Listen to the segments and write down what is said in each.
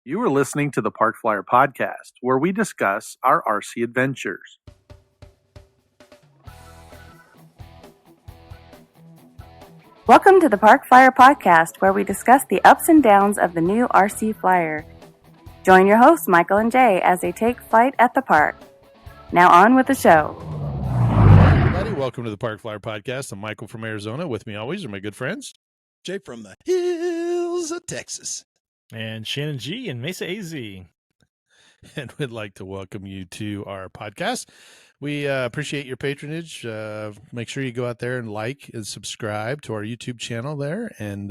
You are listening to the Park Flyer Podcast, where we discuss our RC adventures. Welcome to the Park Flyer Podcast, where we discuss the ups and downs of the new RC Flyer. Join your hosts, Michael and Jay, as they take flight at the park. Now on with the show. Hey everybody, welcome to the Park Flyer Podcast. I'm Michael from Arizona. With me always are my good friends. Jay from the hills of Texas. And Shannon G in Mesa AZ. And we'd like to welcome you to our podcast. We appreciate your patronage. Make sure you go out there and like and subscribe to our YouTube channel there and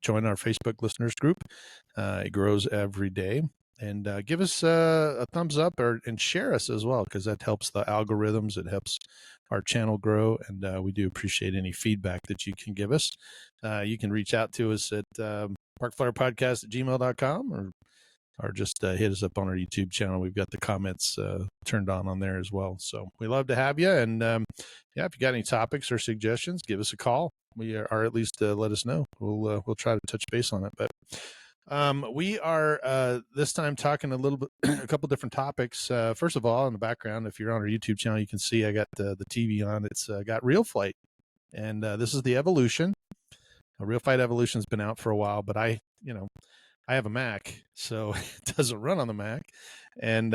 join our Facebook listeners group. It grows every day. And give us a thumbs up and share us as well, because that helps the algorithms. It helps our channel grow. And we do appreciate any feedback that you can give us. You can reach out to us at parkflyerpodcast@gmail.com or just hit us up on our YouTube channel. We've got the comments turned on there as well. So we love to have you. And if you got any topics or suggestions, give us a call. Or at least let us know. We'll try to touch base on it. But we are this time talking a couple different topics. First of all, in the background, if you're on our YouTube channel, you can see I got the TV on. It's got Real Flight, and this is the Evolution. Real Flight Evolution's been out for a while, but I have a Mac, so it doesn't run on the Mac. And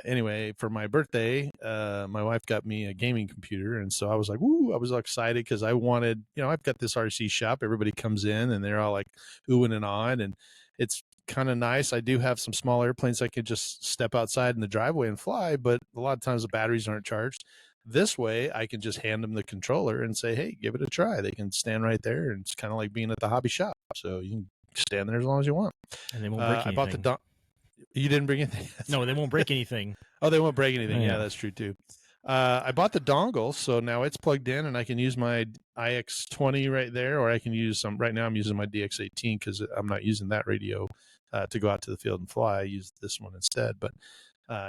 anyway, for my birthday, my wife got me a gaming computer, and so I was like, "Woo!" I was all excited because I wanted, I've got this RC shop. Everybody comes in, and they're all like oohing and ahhing, and it's kind of nice. I do have some small airplanes I could just step outside in the driveway and fly, but a lot of times the batteries aren't charged. This way, I can just hand them the controller and say, "Hey, give it a try." They can stand right there, and it's kind of like being at the hobby shop. So you can stand there as long as you want. And they won't break anything. I bought you didn't bring anything? No, they won't break anything. Oh, they won't break anything. Yeah, that's true too. I bought the dongle, so now it's plugged in, and I can use my IX20 right there, or I can use some. Right now, I'm using my DX18 because I'm not using that radio to go out to the field and fly. I use this one instead, but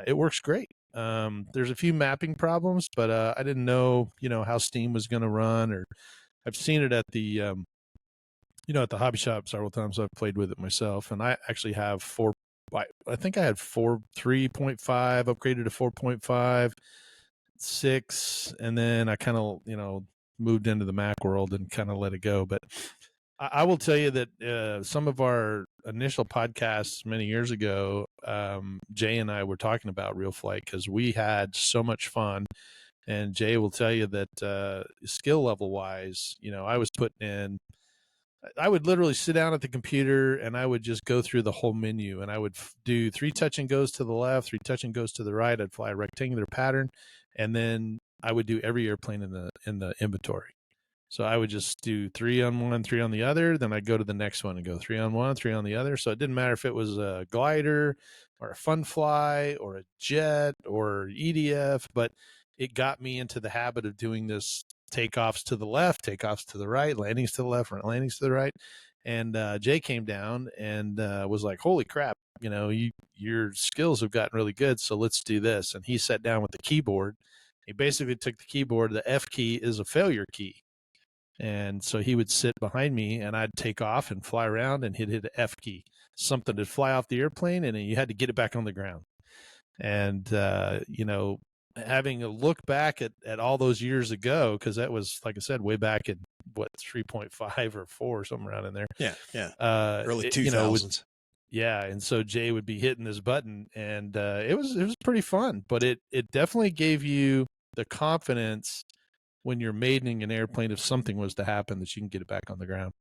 it works great. There's a few mapping problems, but I didn't know, how Steam was going to run, or I've seen it at the, at the hobby shop several times. I've played with it myself, and I actually have I think I had 3.5 upgraded to 4.5, 6, and then I kind of, moved into the Mac world and kind of let it go. But I will tell you that some of our initial podcasts many years ago, Jay and I were talking about Real Flight because we had so much fun. And Jay will tell you that skill level wise, I was putting in, I would literally sit down at the computer and I would just go through the whole menu, and I would do 3 touch and goes to the left, 3 touch and goes to the right. I'd fly a rectangular pattern, and then I would do every airplane in the inventory. So I would just do 3 on one, 3 on the other. Then I'd go to the next one and go 3 on one, 3 on the other. So it didn't matter if it was a glider or a fun fly or a jet or EDF, but it got me into the habit of doing this takeoffs to the left, takeoffs to the right, landings to the left, landings to the right. And Jay came down and was like, "Holy crap, your skills have gotten really good. So let's do this." And he sat down with the keyboard. He basically took the keyboard. The F key is a failure key. And so he would sit behind me and I'd take off and fly around, and he'd hit the F key. Something would fly off the airplane, and then you had to get it back on the ground. And, having a look back at all those years ago, because that was, like I said, way back in 3.5 or 4, something around in there. Yeah. Early 2000s. And so Jay would be hitting this button, and it was pretty fun. But it definitely gave you the confidence when you're maintaining an airplane, if something was to happen, that you can get it back on the ground.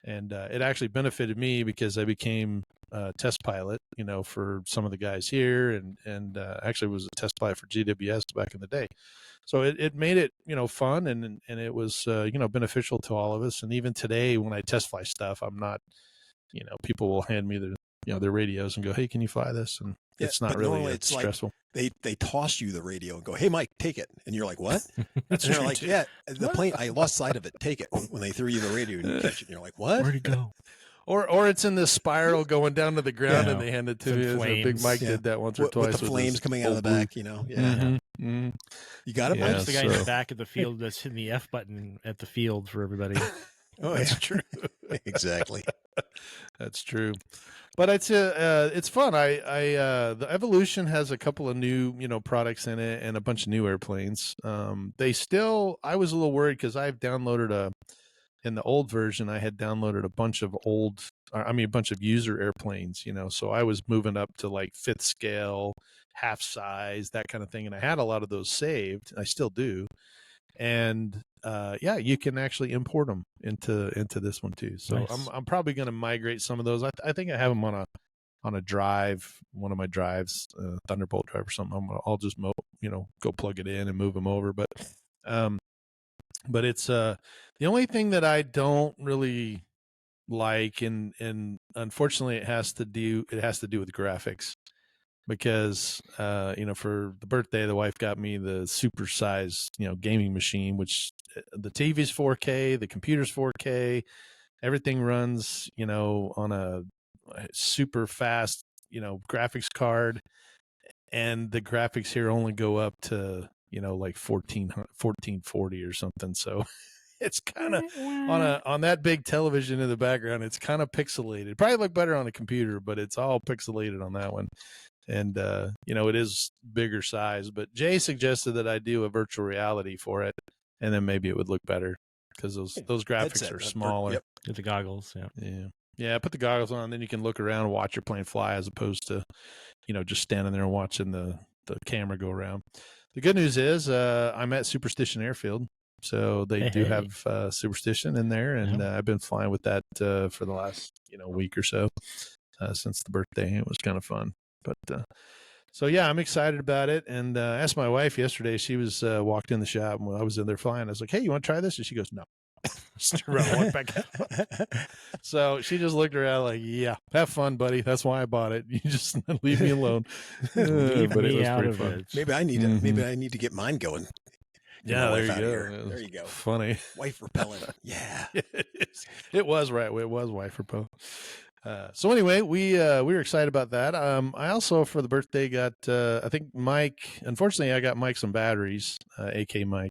And it actually benefited me because I became a test pilot, for some of the guys here, and actually was a test pilot for GWS back in the day. So it made it, fun, and it was, beneficial to all of us. And even today, when I test fly stuff, I'm not, people will hand me their radios and go, "Hey, can you fly this?" And it's not really stressful. Like they toss you the radio and go, "Hey, Mike, take it." And you're like, "What?" And they're like, too. "Yeah, the plane, I lost sight of it. Take it." When they threw you the radio and you catch it, and you're like, "What? Where'd it go?" Or it's in this spiral going down to the ground, and they hand it to you. Big Mike did that once or twice with the flames coming out of the back. Yeah. Mm-hmm. You got it, Mike? That's the guy in the back of the field that's hitting the F button at the field for everybody. Oh, that's true. Exactly. That's true. But it's fun. The Evolution has a couple of new, products in it and a bunch of new airplanes. I was a little worried because I've downloaded in the old version, I had downloaded a bunch of a bunch of user airplanes, so I was moving up to like 5th scale, half size, that kind of thing. And I had a lot of those saved. I still do. And you can actually import them into this one too. So nice. I'm probably going to migrate some of those. I think I have them on a drive, one of my drives, Thunderbolt drive or something. I'll just go plug it in and move them over. But it's the only thing that I don't really like, and unfortunately it has to do with graphics. Because for the birthday, the wife got me the super size gaming machine, which the TV's 4K, the computer's 4K, everything runs on a super fast graphics card, and the graphics here only go up to like 1440 or something. So it's kind of on that big television in the background, it's kind of pixelated. Probably look better on a computer, but it's all pixelated on that one. And it is bigger size, but Jay suggested that I do a virtual reality for it, and then maybe it would look better because those graphics are smaller. Yep. Get the goggles. Yeah. Put the goggles on, then you can look around and watch your plane fly, as opposed to just standing there and watching the camera go around. The good news is I'm at Superstition Airfield, so they do have Superstition in there, and I've been flying with that for the last week or so since the birthday. It was kind of fun. But so yeah, I'm excited about it. And I asked my wife yesterday. She was walked in the shop when I was in there flying. I was like, "Hey, you want to try this?" And she goes, "No." Just walked back out. So she just looked around like, "Yeah, have fun, buddy. That's why I bought it. You just leave me alone." Leave but me it was out pretty of fun. it. Maybe I need to. Maybe I need to get mine going. Yeah, there you go. There you go. Funny. Wife repellent. Yeah. It was right. It was wife repellent. So anyway, we were excited about that. I also, for the birthday, got I think Mike. Unfortunately, I got Mike some batteries, AK Mike,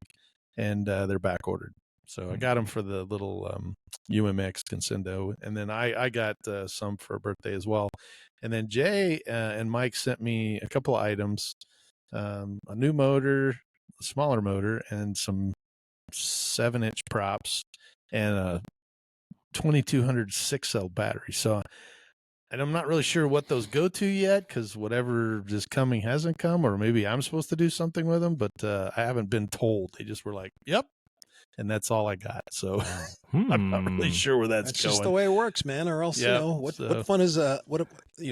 and they're back ordered. So I got them for the little UMX Consendo, and then I got some for a birthday as well. And then Jay and Mike sent me a couple of items, a new motor, a smaller motor, and some 7-inch props, and a 2200 6-cell battery. So, and I'm not really sure what those go to yet, because whatever is coming hasn't come, or maybe I'm supposed to do something with them, but I haven't been told. They just were like, "Yep," and that's all I got. So I'm not really sure where that's going. Just the way it works, man. Or else, what fun is a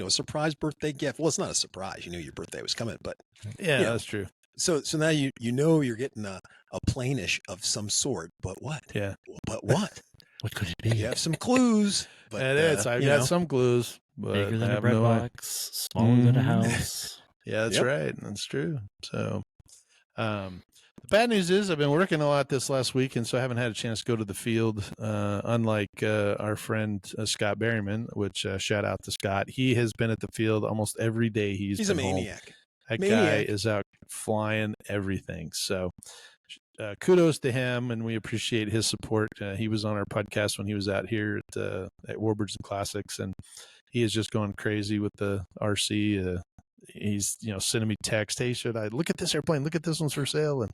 surprise birthday gift? Well, it's not a surprise. You knew your birthday was coming, but that's true. So now you're getting a plane-ish of some sort, but what? Yeah. But what? What could it be? You have some clues. But it is. I've got some clues. But bigger than a bread box, smaller than a house. Yeah, that's right. That's true. So, the bad news is I've been working a lot this last week, and so I haven't had a chance to go to the field. Unlike our friend Scott Berryman, which shout out to Scott. He has been at the field almost every day. He's a maniac. That guy is out flying everything. So kudos to him, and we appreciate his support. He was on our podcast when he was out here at Warbirds and Classics, and he is just going crazy with the RC. He's sending me text, "Hey, should I look at this airplane? Look at this one's for sale."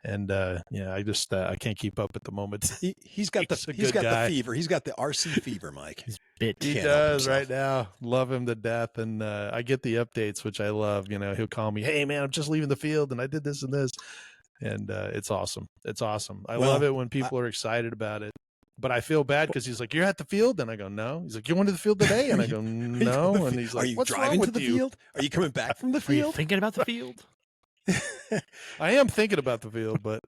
And I just I can't keep up at the moment. He's got the fever. He's got the RC fever, Mike. He does right now. Love him to death, and I get the updates, which I love. He'll call me, "Hey man, I'm just leaving the field, and I did this and this," and it's awesome. It's awesome. I love it when people are excited about it. But I feel bad because he's like, "You're at the field?" And I go, "No." He's like, "You went to the field today?" And I go, "No." And he's like, "Are you "What's driving wrong to with the you? field? Are you coming back from the field? Are you thinking about the field?" I am thinking about the field, but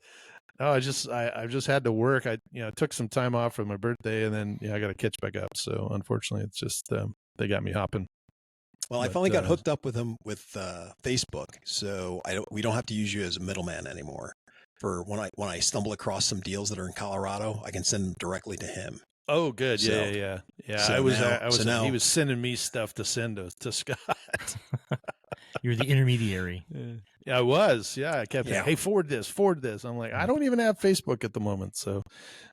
no, I've just had to work. I took some time off for my birthday, and then I got to catch back up. So unfortunately, it's just they got me hopping. Well, I finally got hooked up with him with Facebook, so we don't have to use you as a middleman anymore. For when I stumble across some deals that are in Colorado, I can send them directly to him. Oh, good. Yeah. So he was sending me stuff to send to Scott. You're the intermediary. Yeah, I was. Yeah, I kept Yeah. saying, hey, forward this. I'm like, I don't even have Facebook at the moment, so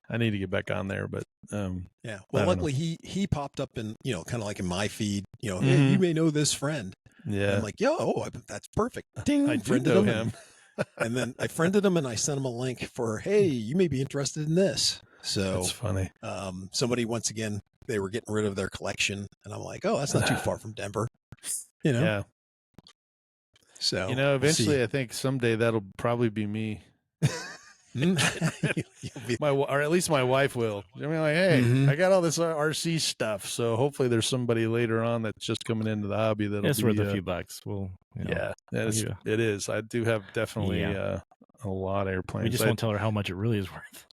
I need to get back on there. But Yeah. Well, I don't know. luckily he popped up in, kind of like in my feed, hey, Mhm. you may know this friend. And Yeah, I'm like, that's perfect. Ding, I do friended know him. him. And then I friended him and I sent him a link for, hey, you may be interested in this. So That's funny. somebody, once again, they were getting rid of their collection. And I'm like, oh, that's not too far from Denver. Yeah. So eventually I think someday that'll probably be me. Or at least my wife will. I mean, like, hey, I got all this RC stuff, so hopefully there's somebody later on that's just coming into the hobby that'll It's be worth a few bucks. Yeah, it is. I do have definitely a lot of airplanes. We just won't tell her how much it really is worth.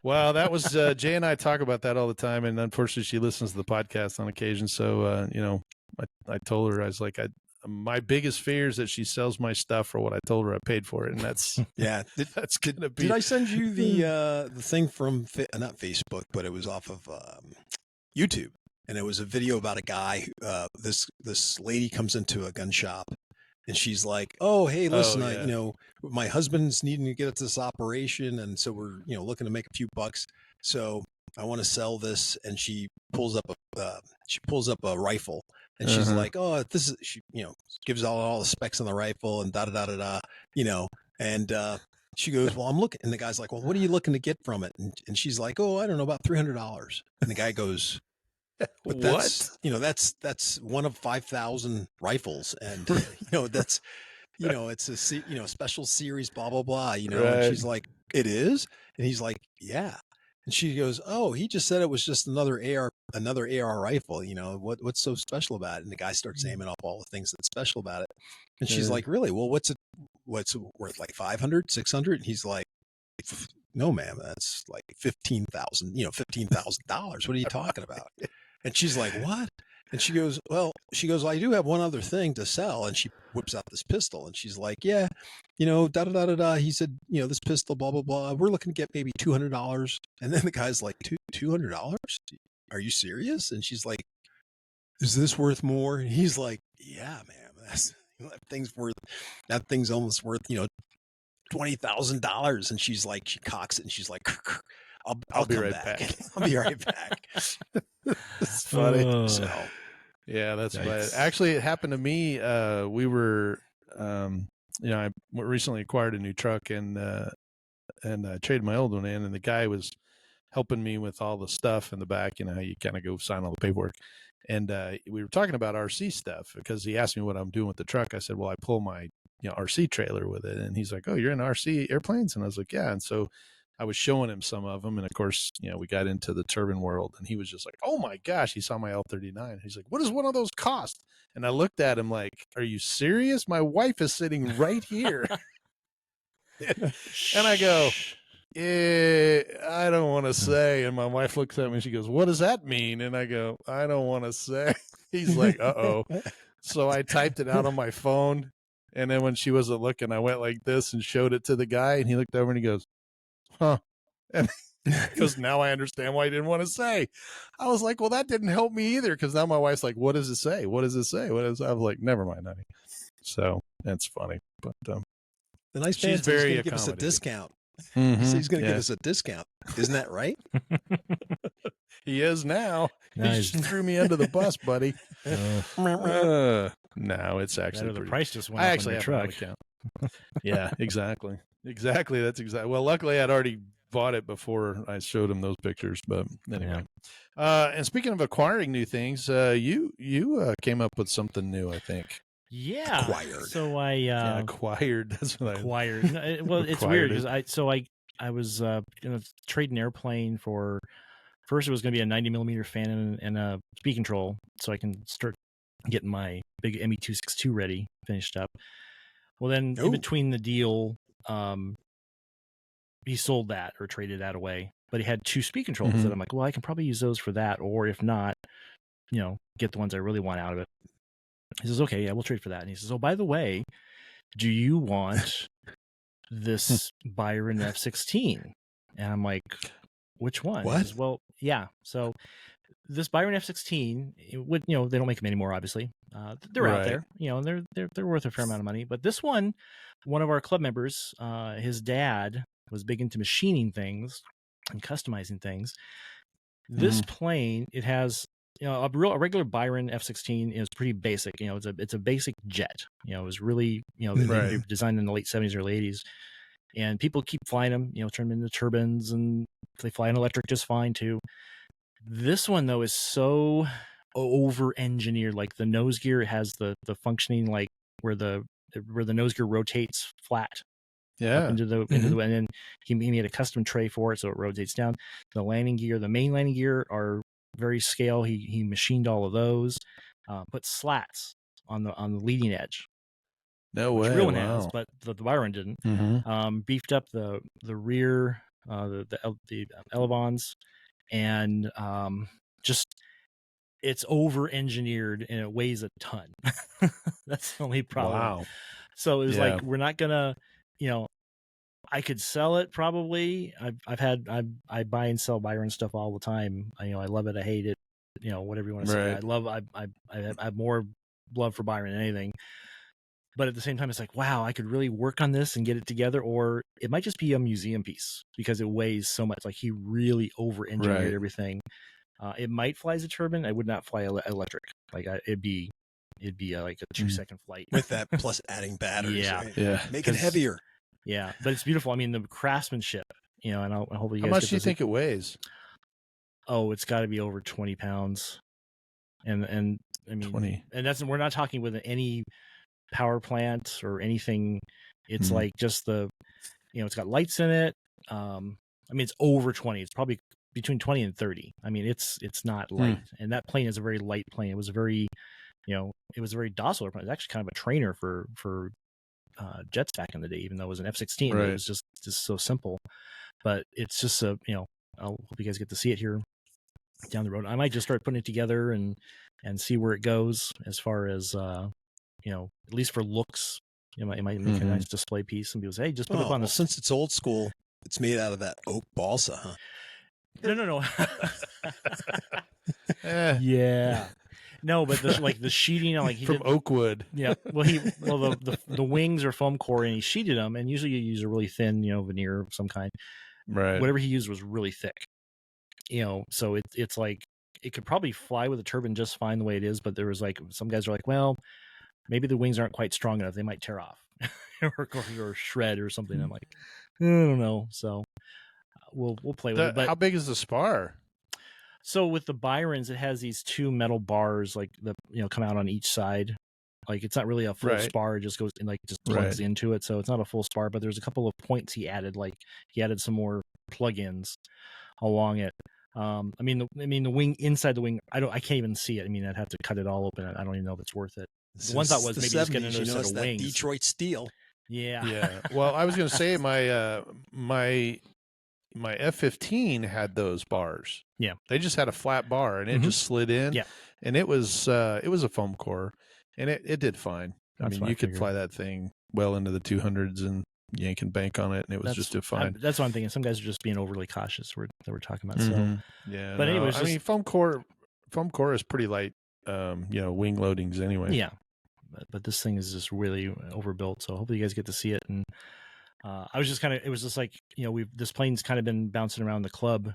Well, that was Jay and I talk about that all the time, and unfortunately, she listens to the podcast on occasion. So, I told her, I was like, my biggest fear is that she sells my stuff for what I told her I paid for it, and that's that's gonna be. Did I send you the thing from not Facebook, but it was off of YouTube, and it was a video about a guy. This lady comes into a gun shop, and she's like, "Oh, hey, listen, my husband's needing to get at this operation, and so we're looking to make a few bucks. So I want to sell this." And she pulls up a rifle. And she's like, "Oh, this is," she, gives all the specs on the rifle and da da da da da, and she goes, "Well, I'm looking," and the guy's like, "Well, what are you looking to get from it?" And she's like, "Oh, I don't know, about $300." And the guy goes, "But that's one of 5,000 rifles, and that's it's a special series, blah blah blah, Right. And she's like, "It is?" And he's like, "Yeah." And she goes, "Oh, he just said it was just another AR rifle. What's so special about it?" And the guy starts naming off all the things that's special about it. And she's like, "Really? Well, what's it worth? Like 500, 600?" And he's like, "No, ma'am, that's like $15,000. $15,000. What are you talking about?" And she's like, "What?" And she goes, I do have one other thing to sell. And she whips out this pistol, and she's like, "Yeah, da da da da da." He said, "This pistol, blah blah blah. We're looking to get maybe $200." And then the guy's like, $200? Are you serious?" And she's like, "Is this worth more?" And he's like, "Yeah, man, that thing's almost worth $20,000." And she's like, she cocks it, and she's like, "I'll be right back. I'll be right back." It's funny. So. Yeah, that's right. Actually, it happened to me. We were, I recently acquired a new truck, and I traded my old one in, and the guy was helping me with all the stuff in the back. How you kind of go sign all the paperwork. And we were talking about RC stuff because he asked me what I'm doing with the truck. I said, "Well, I pull my RC trailer with it." And he's like, "Oh, you're in RC airplanes?" And I was like, "Yeah." And so I was showing him some of them, and of course, we got into the turbine world, and he was just like, "Oh my gosh!" He saw my L-39. He's like, "What does one of those cost?" And I looked at him like, "Are you serious? My wife is sitting right here." And I go, "I don't want to say." And my wife looks at me and she goes, "What does that mean?" And I go, "I don't want to say." He's like, "Uh-oh." So I typed it out on my phone, and then when she wasn't looking, I went like this and showed it to the guy, and he looked over and he goes, "Huh." And because now I understand why he didn't want to say. I was like, "Well, that didn't help me either," because now my wife's like, "What does it say? What does it say?" I was like, "Never mind, honey." So that's funny, but the nice she's very going to give us a discount. He's going to give us a discount. Isn't that right? He is now. Nice. He just threw me under the bus, buddy. No, it's actually the price just went up. I actually have an account. Yeah, exactly. That's exactly. Well, luckily I'd already bought it before I showed him those pictures. But anyway, and speaking of acquiring new things, you came up with something new, I think. Yeah. Acquired. So I acquired. That's what acquired. Well, it's weird because I was trading airplane for. First, it was going to be a 90mm fan and a speed control, so I can start getting my big ME262 ready, finished up. Well, then in between the deal, he sold that or traded that away, but he had 2 speed controls that I'm like, well, I can probably use those for that, or if not, get the ones I really want out of it. He says, "Okay, yeah, we'll trade for that." And he says, "Oh, by the way, do you want this Byron F-16? And I'm like, "Which one?" What? He says, "Well, yeah." So this Byron F16, they don't make them anymore, obviously. They're out there, and they're worth a fair amount of money. But this one of our club members, his dad was big into machining things and customizing things. This plane, it has, a regular Byron F16 is pretty basic. It's a basic jet. It was really, they were designed in the late 70s, early 80s. And people keep flying them, turn them into turbines, and they fly in electric just fine too. This one, though, is so over-engineered. Like the nose gear has the functioning, like where the nose gear rotates flat. Up into the and then he made a custom tray for it, so it rotates down. The main landing gear are very scale. He machined all of those. Put slats on the leading edge. No way. Which real one has, but the Byron didn't. Beefed up the rear, the elevons, and just it's over engineered and it weighs a ton. That's the only problem. Wow. So it was like, we're not gonna, I could sell it probably. I buy and sell Byron stuff all the time. I love it. I hate it. Whatever you want to say. I have more love for Byron than anything. But at the same time, it's like, wow, I could really work on this and get it together, or it might just be a museum piece because it weighs so much. Like he really over-engineered everything. It might fly as a turbine. I would not fly electric. Like it'd be like a 2-second flight with that, plus adding batteries. Yeah, make it heavier. Yeah, but it's beautiful. I mean, the craftsmanship. And I hope you guys. How much do you think it weighs? Oh, it's got to be over 20 pounds. And I mean, 20. And we're not talking with any power plant or anything. It's like just it's got lights in it. I mean, it's over 20. It's probably between 20 and 30. I mean, it's not light. And that plane is a very light plane. It was a very, it was a very docile plane. It was actually kind of a trainer for jets back in the day, even though it was an F-16. It was just so simple. But it's just I hope you guys get to see it here down the road. I might just start putting it together and see where it goes as far as at least for looks. It might make a nice display piece, and people say, hey, just put it up on the. Since it's old school, it's made out of that oak balsa, huh? No. Yeah. No, but the sheeting, like he from did, oak wood. Yeah. Well, the wings are foam core, and he sheeted them. And usually you use a really thin, veneer of some kind. Right. Whatever he used was really thick. So it's like it could probably fly with a turbine just fine the way it is. But there was like some guys are like, well, maybe the wings aren't quite strong enough. They might tear off or shred or something. I'm like, I don't know. So we'll play with it. But how big is the spar? So with the Byrons, it has these two metal bars, like come out on each side. Like it's not really a full spar; it just goes and just plugs into it. So it's not a full spar, but there's a couple of points he added. Like he added some more plug-ins along it. I mean the wing inside the wing. I can't even see it. I mean, I'd have to cut it all open. I don't even know if it's worth it. The one thought was maybe just get another set of wings. Detroit steel. Yeah. Well, I was going to say my F-15 had those bars. Yeah. They just had a flat bar and it just slid in. Yeah. And it was a foam core and it did fine. That's I mean, you could fly that thing well into the 200s and yank and bank on it, and it was just fine. That's what I'm thinking. Some guys are just being overly cautious that we're talking about. So yeah. But anyways, I mean, foam core is pretty light wing loadings anyway. Yeah. But this thing is just really overbuilt. So hopefully you guys get to see it. And I was just it was just like, this plane's kind of been bouncing around the club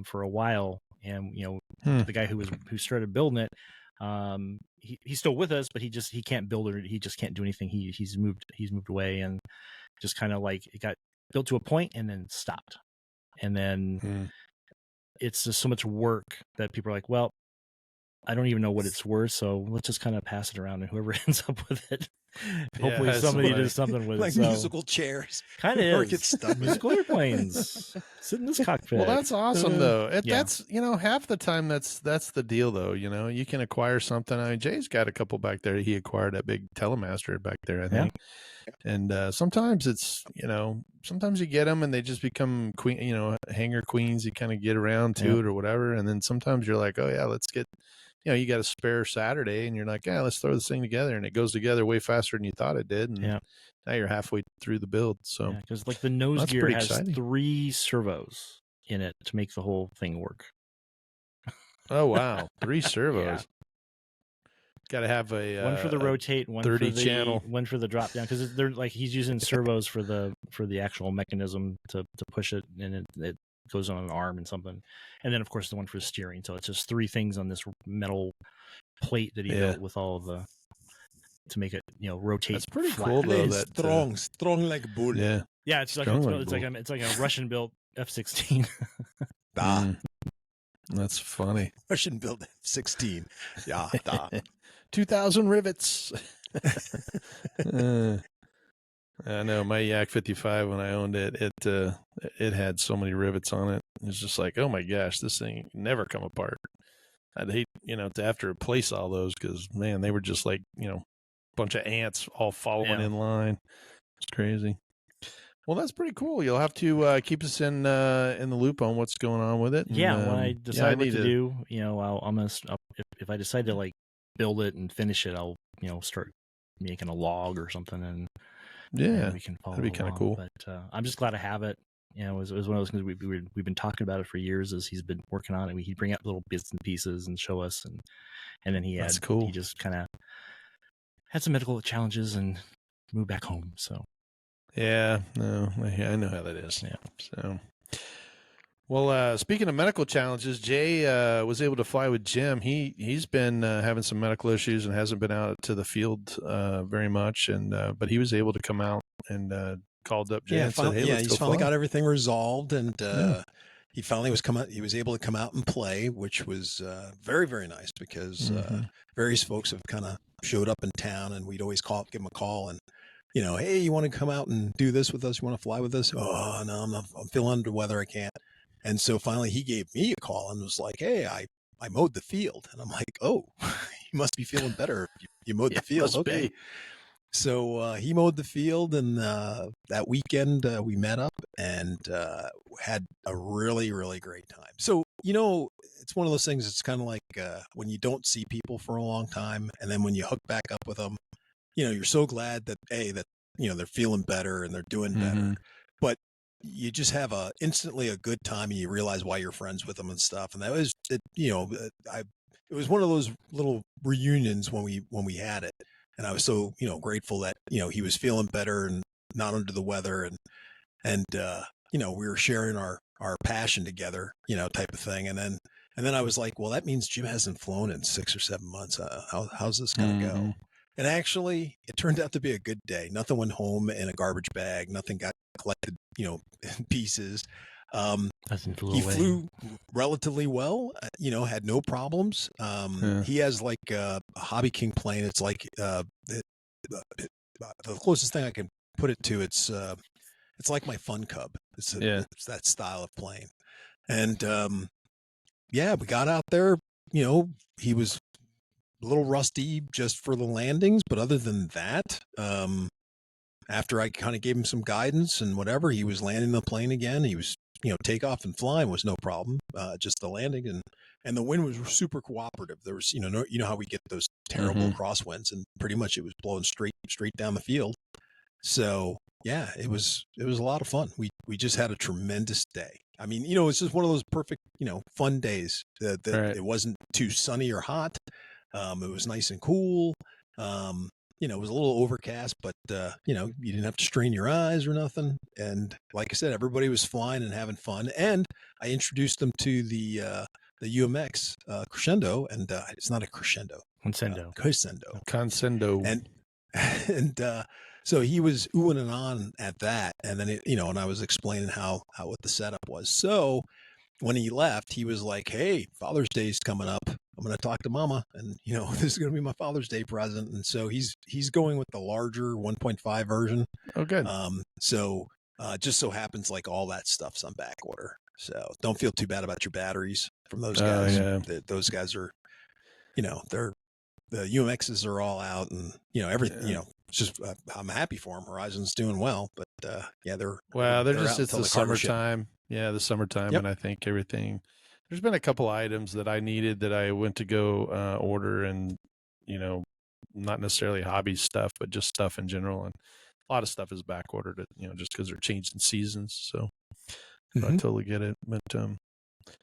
for a while. And, the guy who started building it, he's still with us, but he can't build it. He just can't do anything. He's moved away, and just kind of like it got built to a point and then stopped. And then it's just so much work that people are like, well, I don't even know what it's worth, so let's just kind of pass it around, and whoever ends up with it, hopefully somebody does something with like it. Like musical chairs. Kind of or get stuck. Musical airplanes. Sit in this cockpit. Well, that's awesome, though. That's, half the time that's the deal, though. You can acquire something. I mean, Jay's got a couple back there. He acquired that big Telemaster back there, I think. Yeah. And sometimes it's, sometimes you get them and they just become hangar queens. You kind of get around to it or whatever. And then sometimes you're like, oh, yeah, let's get... you got a spare Saturday and you're like, yeah, let's throw this thing together. And it goes together way faster than you thought it did. And now you're halfway through the build. So, because the nose gear has 3 servos in it to make the whole thing work. Oh wow, 3 servos. Got to have a one for the rotate, one 30 for the channel, one for the drop down, because they're like he's using servos for the actual mechanism to push it, and it goes on an arm and something, and then of course the one for steering. So it's just 3 things on this metal plate that he built with all of the to make it rotate. That's pretty flat. cool though. That strong like bull. Yeah, it's like a Russian built F-16. That's funny. Russian built F-16. Yeah, 2,000 rivets. I know my Yak 55 when I owned it, it had so many rivets on it. It's just like, oh my gosh, this thing never come apart. I'd hate, to have to replace all those because man, they were just like, bunch of ants all following in line. It's crazy. Well, that's pretty cool. You'll have to keep us in the loop on what's going on with it. And, when I decide what to do, I'm gonna if I decide to like build it and finish it, I'll start making a log or something, and we can follow. That'd be kind of cool. But I'm just glad to have it. It was one of those things we've been talking about it for years as he's been working on it. He'd bring out little bits and pieces and show us, and then he just kind of had some medical challenges and moved back home. So. Yeah, no, I know how that is. Yeah. So, well, speaking of medical challenges, Jay was able to fly with Jim. He's been having some medical issues and hasn't been out to the field very much, and but he was able to come out and called up Jay and said, "Hey, he's finally got everything resolved, and he finally was able to come out and play, which was very, very nice because various folks have kind of showed up in town, and we'd always give him a call and. Hey, you want to come out and do this with us? You want to fly with us? Oh, no, I'm feeling under the weather. I can't. And so finally he gave me a call and was like, hey, I mowed the field. And I'm like, oh, you must be feeling better. You mowed the field. Okay. So he mowed the field, and that weekend we met up and had a really, really great time. So, it's one of those things. It's kind of like when you don't see people for a long time, and then when you hook back up with them, you're so glad that they're feeling better and they're doing better, but you just have instantly a good time, and you realize why you're friends with them and stuff. And that was it. It was one of those little reunions when we had it, and I was so grateful that he was feeling better and not under the weather, and we were sharing our passion together, type of thing. And then I was like, well, that means Jim hasn't flown in 6 or 7 months. How's this gonna go? And actually, it turned out to be a good day. Nothing went home in a garbage bag. Nothing got collected, in pieces. He flew relatively well, had no problems. He has like a Hobby King plane. It's like the closest thing I can put it to. It's like my Fun Cub. It's that style of plane. And we got out there. He was a little rusty just for the landings, but other than that, after I kind of gave him some guidance and whatever, he was landing the plane again. He was, takeoff and flying was no problem. Just the landing and the wind was super cooperative. There was, how we get those terrible crosswinds, and pretty much it was blowing straight down the field. So yeah, it was a lot of fun. We just had a tremendous day. I mean, it's just one of those perfect, fun days that it wasn't too sunny or hot. It was nice and cool. It was a little overcast, but, you didn't have to strain your eyes or nothing. And like I said, everybody was flying and having fun. And I introduced them to the UMX Crescendo, and it's not a crescendo. Consendo. And so he was oohing and on at that. And then, and I was explaining what the setup was. So when he left, he was like, hey, Father's Day's coming up. I'm going to talk to Mama, and this is going to be my Father's Day present. And so he's going with the larger 1.5 version. Oh, good. So just so happens like all that stuff's on back order. So don't feel too bad about your batteries from those guys. Those guys are, they're the UMXs are all out, and everything. It's just I'm happy for them. Horizon's doing well, but they're just it's the summertime. Yeah, the summertime, and I think everything. There's been a couple items that I needed that I went to go order, and not necessarily hobby stuff, but just stuff in general. And a lot of stuff is back ordered, just because they're changing seasons. So I totally get it. But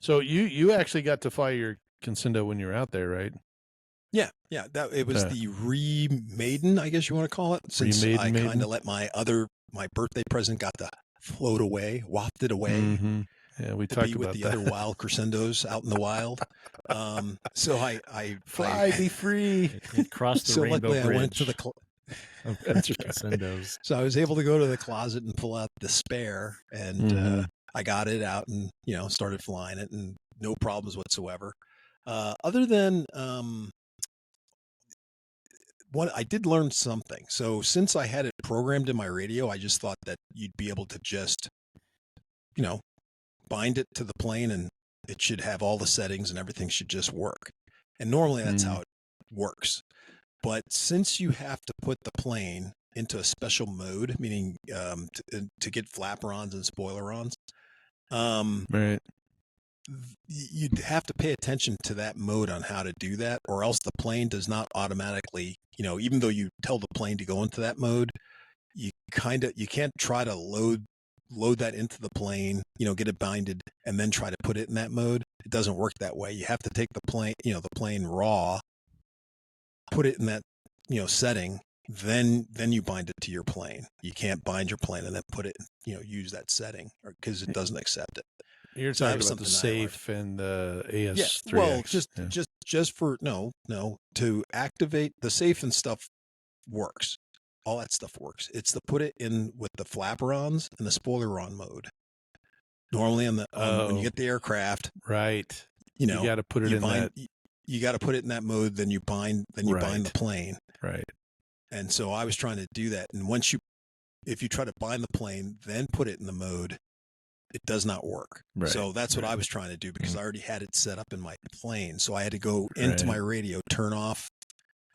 so you actually got to fly your Consindo when you were out there, right? Yeah. That it was the re-maiden, I guess you want to call it, since I kind of let my birthday present got to float away, wafted away. Mm-hmm. Yeah, we talked about with the other wild crescendos out in the wild. So be free. It crossed the rainbow bridge. I went to the crescendos. So I was able to go to the closet and pull out the spare, and I got it out and started flying it, and no problems whatsoever. Other than I did learn something. So since I had it programmed in my radio, I just thought that you'd be able to just, bind it to the plane and it should have all the settings and everything should just work. And normally that's how it works. But since you have to put the plane into a special mode, meaning to get flaperons and spoilerons, right, you'd have to pay attention to that mode on how to do that, or else the plane does not automatically, even though you tell the plane to go into that mode, you can't try to load that into the plane, get it binded and then try to put it in that mode. It doesn't work that way. You have to take the plane, the plane raw, put it in that, setting, then you bind it to your plane. You can't bind your plane and then put it, use that setting because it doesn't accept it. You're talking about the safe and the AS3X. Yeah, well, just for to activate the safe and stuff works. All that stuff works. It's to put it in with the flaperons and the spoileron mode. Normally on the when you get the aircraft, right? You got to put it in that. You got to put it in that mode. Then you bind. Then you bind the plane. Right. And so I was trying to do that. And if you try to bind the plane, then put it in the mode, it does not work. Right. So that's what I was trying to do because I already had it set up in my plane. So I had to go into my radio,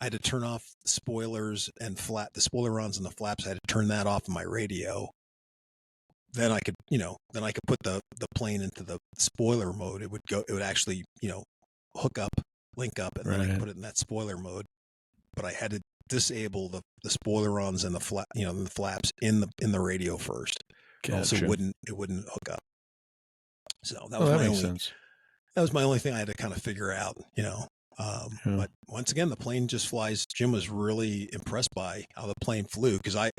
I had to turn off the spoilers and the spoilerons and the flaps. I had to turn that off in my radio. Then I could, put the plane into the spoiler mode. It would actually, link up, and then I could put it in that spoiler mode. But I had to disable the spoilerons and the flaps in the radio first. Gotcha. Also it wouldn't hook up. So that was my only thing I had to kind of figure out, But once again, the plane just flies. Jim was really impressed by how the plane flew because I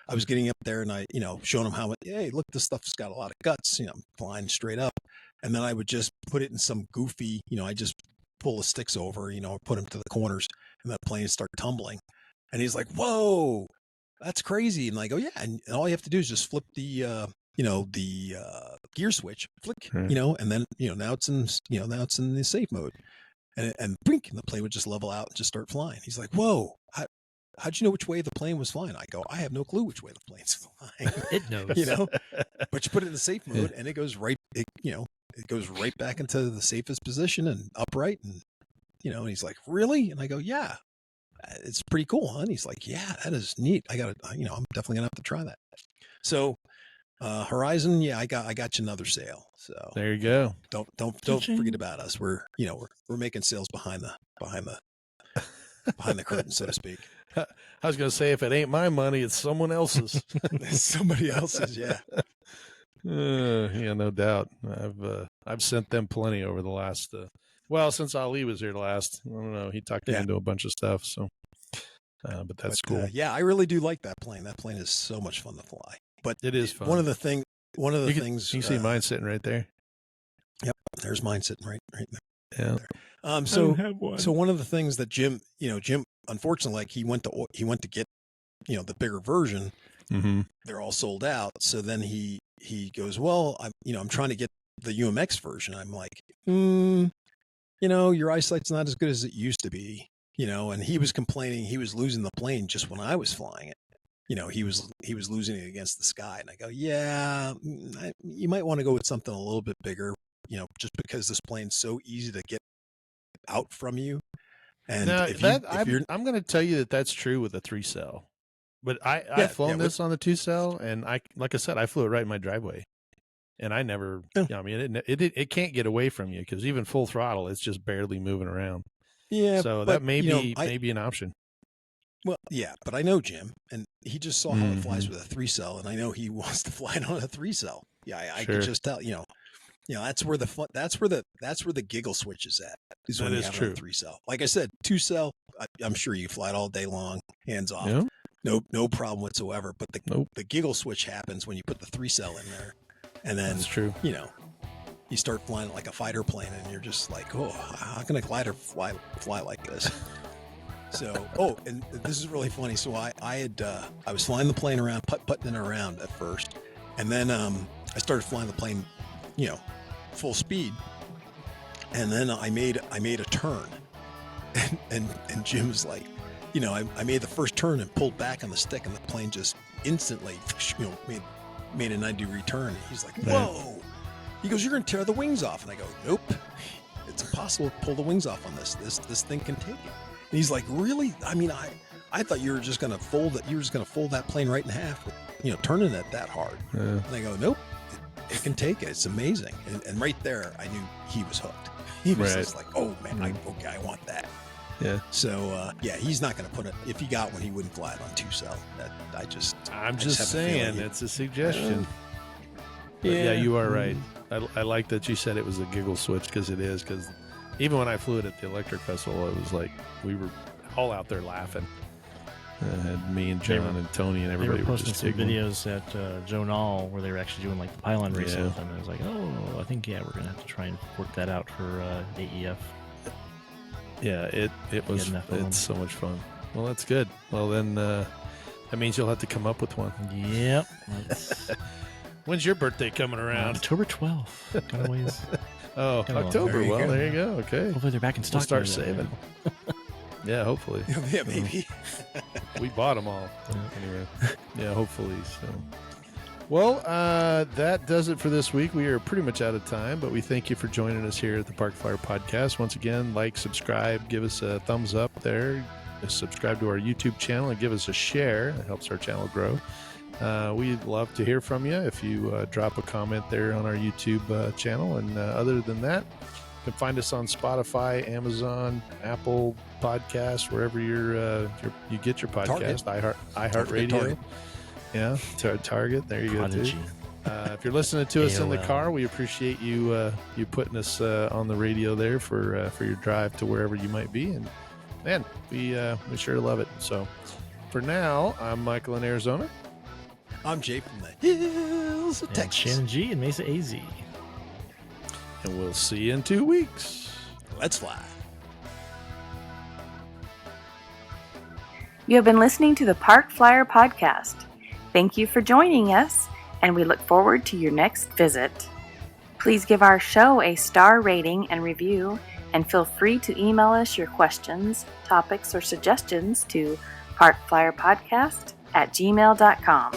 was getting up there and I, showing him how, hey, look, this stuff's got a lot of guts, flying straight up. And then I would just put it in some goofy, I just pull the sticks over, put them to the corners and that plane start tumbling. And he's like, whoa, that's crazy. And I go, yeah. And all you have to do is just flip the gear switch, flick, and then, now it's in the safe mode. And blink, and the plane would just level out and just start flying. He's like, whoa, how'd you know which way the plane was flying? I go, I have no clue which way the plane's flying. It knows. But you put it in the safe mode and it goes right back into the safest position and upright. And, and he's like, really? And I go, yeah, it's pretty cool, huh? And he's like, yeah, that is neat. I'm definitely gonna have to try that. So, Horizon, yeah, I got you another sale. So there you go. Don't forget about us. We're making sales behind the curtain, so to speak. I was going to say, if it ain't my money, it's someone else's. It's somebody else's, yeah. Yeah, no doubt. I've sent them plenty over the last. Since Ali was here last, I don't know. He talked me into a bunch of stuff. So, but that's cool. Yeah, I really do like that plane. That plane is so much fun to fly. But it is fun. One of the things you can see mine sitting right there. Yep, there's mine sitting right there. Yeah. There. So one of the things that Jim, unfortunately, like he went to get, the bigger version. Mm-hmm. They're all sold out. So then he goes, well, I'm trying to get the UMX version. I'm like, your eyesight's not as good as it used to be, and he was complaining he was losing the plane just when I was flying it. He was losing it against the sky. And I go, yeah, you might want to go with something a little bit bigger, just because this plane's so easy to get out from you. And now, I'm going to tell you that's true with a 3-cell. But I've flown this on the 2-cell, and like I said, I flew it right in my driveway. And I never, it can't get away from you because even full throttle, it's just barely moving around. Yeah. So that may be an option. Well, yeah, but I know Jim, and he just saw how it flies with a 3-cell, and I know he wants to fly it on a 3-cell. Yeah, I could just tell, that's where the giggle switch is at. Is when That you is have true. a 3-cell. Like I said, 2-cell, I'm sure you fly it all day long, hands off. Yeah. No problem whatsoever. But the giggle switch happens when you put the 3-cell in there, and then that's true. You start flying like a fighter plane, and you're just like, oh, how can a glider fly like this? So, and this is really funny. So I was flying the plane around, putting it around at first, and then I started flying the plane, full speed, and then I made a turn, and Jim was like, I made the first turn and pulled back on the stick, and the plane just instantly, made a 90-degree turn. And he's like, whoa! He goes, you're going to tear the wings off, and I go, nope, it's impossible to pull the wings off on this. This thing can take it. And he's like, really? I mean, I thought you were just going to fold it. You were just going to fold that plane right in half, turning it that hard. Yeah. And I go, nope, it can take it. It's amazing. And right there, I knew he was hooked. He was just like, oh man, I want that. Yeah. So he's not going to put it. If he got one, he wouldn't fly it on 2-cell. I'm just saying, it's a suggestion. Yeah, you are right. I like that you said it was a giggle switch, because it is. Because even when I flew it at the Electric Festival, it was like we were all out there laughing. Me and John and Tony and everybody were posting just some videos at Joe Nall where they were actually doing like the pylon racing with them. And I was like, I think we're gonna have to try and work that out for AEF. Yeah, it's so much fun. Well, that's good. Well, then that means you'll have to come up with one. Yep. When's your birthday coming around? October 12th. Kind of ways. Oh, October. There you go. Okay. Hopefully they're back in stock. We'll start saving. Yeah, hopefully. Yeah, maybe. We bought them all. Anyway. Yeah, hopefully. So. Well, that does it for this week. We are pretty much out of time, but we thank you for joining us here at the Park Flyer Podcast. Once again, subscribe, give us a thumbs up there. Subscribe to our YouTube channel and give us a share. It helps our channel grow. We'd love to hear from you if you drop a comment there on our YouTube channel. And other than that, you can find us on Spotify, Amazon, Apple Podcasts, wherever you get your podcast. iHeartRadio. Yeah, Target. There you go too. If you're listening to us in the car, we appreciate you putting us on the radio there for your drive to wherever you might be. And man, we sure love it. So for now, I'm Michael in Arizona. I'm Jay from the hills of Texas. Shannon G in Mesa AZ. And we'll see you in 2 weeks. Let's fly. You have been listening to the Park Flyer Podcast. Thank you for joining us, and we look forward to your next visit. Please give our show a star rating and review, and feel free to email us your questions, topics, or suggestions to parkflyerpodcast@gmail.com.